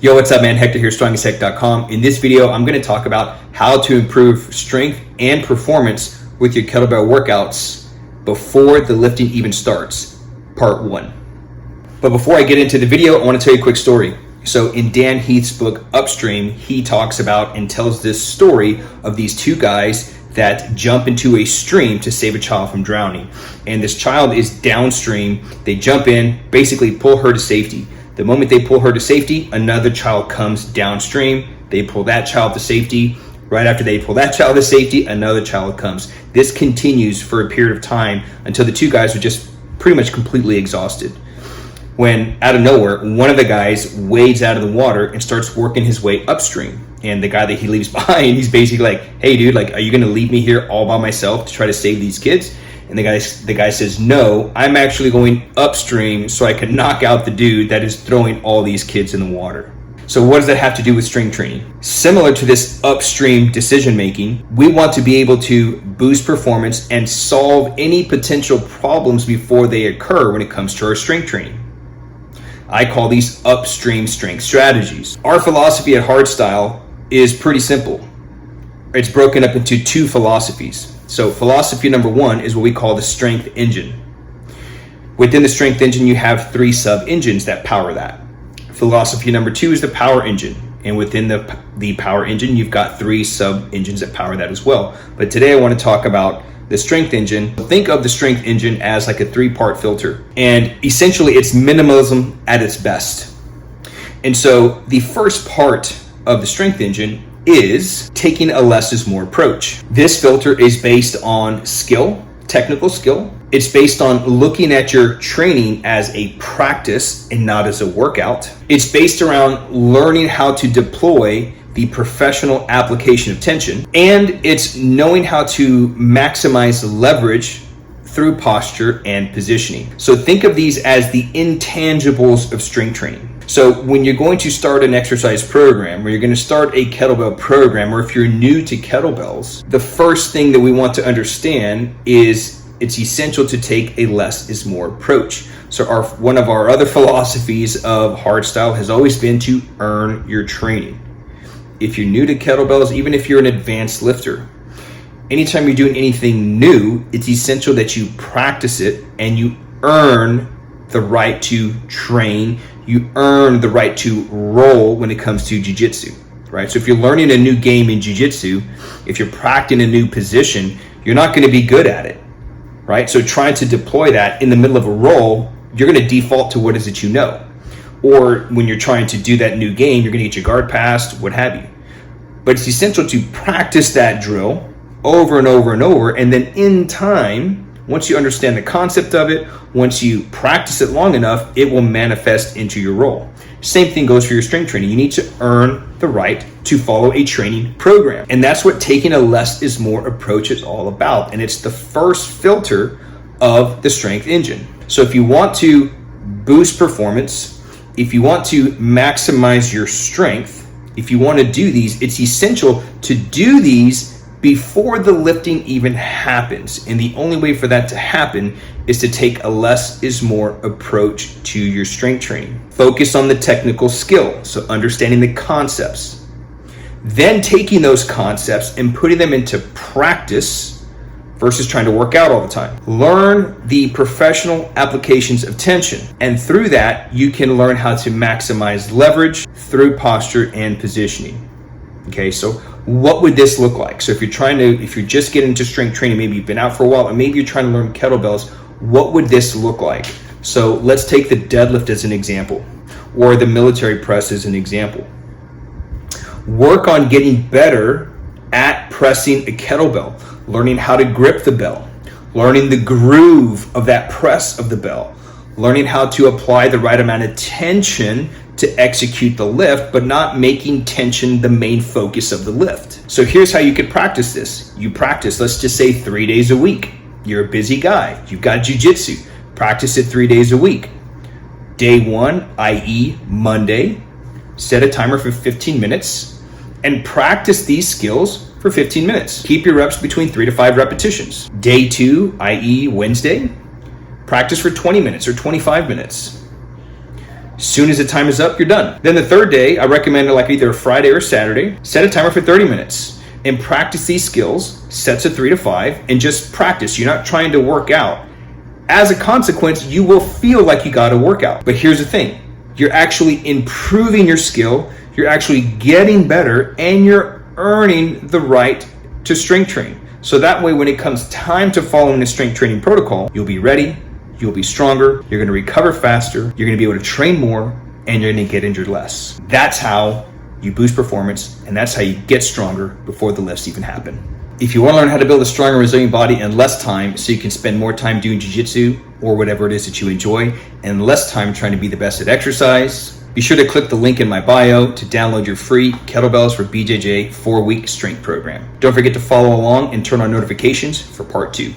Yo, what's up, man? Hector here, strongestech.com. In this video, I'm going to talk about how to improve strength and performance with your kettlebell workouts before the lifting even starts, part 1. But before I get into the video, I want to tell you a quick story. So in Dan Heath's book, Upstream, he talks about and tells this story of these two guys that jump into a stream to save a child from drowning. And this child is downstream. They jump in, basically pull her to safety. The moment they pull her to safety, another child comes downstream. They pull that child to safety. Right after they pull that child to safety, another child comes. This continues for a period of time until the two guys are just pretty much completely exhausted. When out of nowhere, one of the guys wades out of the water and starts working his way upstream. And the guy that he leaves behind, he's basically like, hey dude, like, are you gonna leave me here all by myself to try to save these kids? And the guy says, no, I'm actually going upstream so I can knock out the dude that is throwing all these kids in the water. So what does that have to do with strength training? Similar to this upstream decision making, we want to be able to boost performance and solve any potential problems before they occur when it comes to our strength training. I call these upstream strength strategies. Our philosophy at Hardstyle is pretty simple. It's broken up into two philosophies. So philosophy number 1 is what we call the strength engine. Within the strength engine, you have 3 sub-engines that power that. Philosophy number 2 is the power engine. And within the power engine, you've got 3 sub-engines that power that as well. But today I want to talk about the strength engine. Think of the strength engine as like a 3-part filter. And essentially it's minimalism at its best. And so the first part of the strength engine is taking a less is more approach. This filter is based on skill, technical skill. It's based on looking at your training as a practice and not as a workout. It's based around learning how to deploy the professional application of tension. And it's knowing how to maximize leverage through posture and positioning. So think of these as the intangibles of strength training. So when you're going to start an exercise program, or you're going to start a kettlebell program, or if you're new to kettlebells, the first thing that we want to understand is it's essential to take a less is more approach. So one of our other philosophies of Hardstyle has always been to earn your training. If you're new to kettlebells, even if you're an advanced lifter, anytime you're doing anything new, it's essential that you practice it and you earn the right to train. You earn the right to roll when it comes to Jiu-Jitsu, right? So if you're learning a new game in Jiu-Jitsu, if you're practicing a new position, you're not going to be good at it, right? So trying to deploy that in the middle of a roll, you're going to default to what is it you know. Or when you're trying to do that new game, you're going to get your guard passed, what have you. But it's essential to practice that drill over and over and over, and then in time, once you understand the concept of it, once you practice it long enough, it will manifest into your role. Same thing goes for your strength training. You need to earn the right to follow a training program. And that's what taking a less is more approach is all about. And it's the first filter of the strength engine. So if you want to boost performance, if you want to maximize your strength, if you want to do these, it's essential to do these before the lifting even happens. And the only way for that to happen is to take a less is more approach to your strength training. Focus on the technical skill, so understanding the concepts. Then taking those concepts and putting them into practice versus trying to work out all the time. Learn the professional applications of tension. And through that, you can learn how to maximize leverage through posture and positioning. Okay, so what would this look like? So if you're just getting into strength training, maybe you've been out for a while, and maybe you're trying to learn kettlebells, what would this look like? So let's take the deadlift as an example, or the military press as an example. Work on getting better at pressing a kettlebell, learning how to grip the bell, learning the groove of that press of the bell, learning how to apply the right amount of tension to execute the lift, but not making tension the main focus of the lift. So here's how you could practice this. You practice, let's just say 3 days a week. You're a busy guy. You've got Jiu-Jitsu. Practice it 3 days a week. Day 1, i.e. Monday, set a timer for 15 minutes and practice these skills for 15 minutes. Keep your reps between 3 to 5 repetitions. Day 2, i.e. Wednesday, practice for 20 minutes or 25 minutes. Soon as the time is up, you're done. Then the third day, I recommend like either a Friday or Saturday, set a timer for 30 minutes and practice these skills, sets of 3 to 5, and just practice. You're not trying to work out. As a consequence, you will feel like you got to work out. But here's the thing, you're actually improving your skill, you're actually getting better, and you're earning the right to strength train. So that way, when it comes time to following the strength training protocol, you'll be ready, you'll be stronger, you're gonna recover faster, you're gonna be able to train more, and you're gonna get injured less. That's how you boost performance, and that's how you get stronger before the lifts even happen. If you wanna learn how to build a stronger, resilient body in less time so you can spend more time doing jiu-jitsu or whatever it is that you enjoy, and less time trying to be the best at exercise, be sure to click the link in my bio to download your free Kettlebells for BJJ 4-week strength program. Don't forget to follow along and turn on notifications for part 2.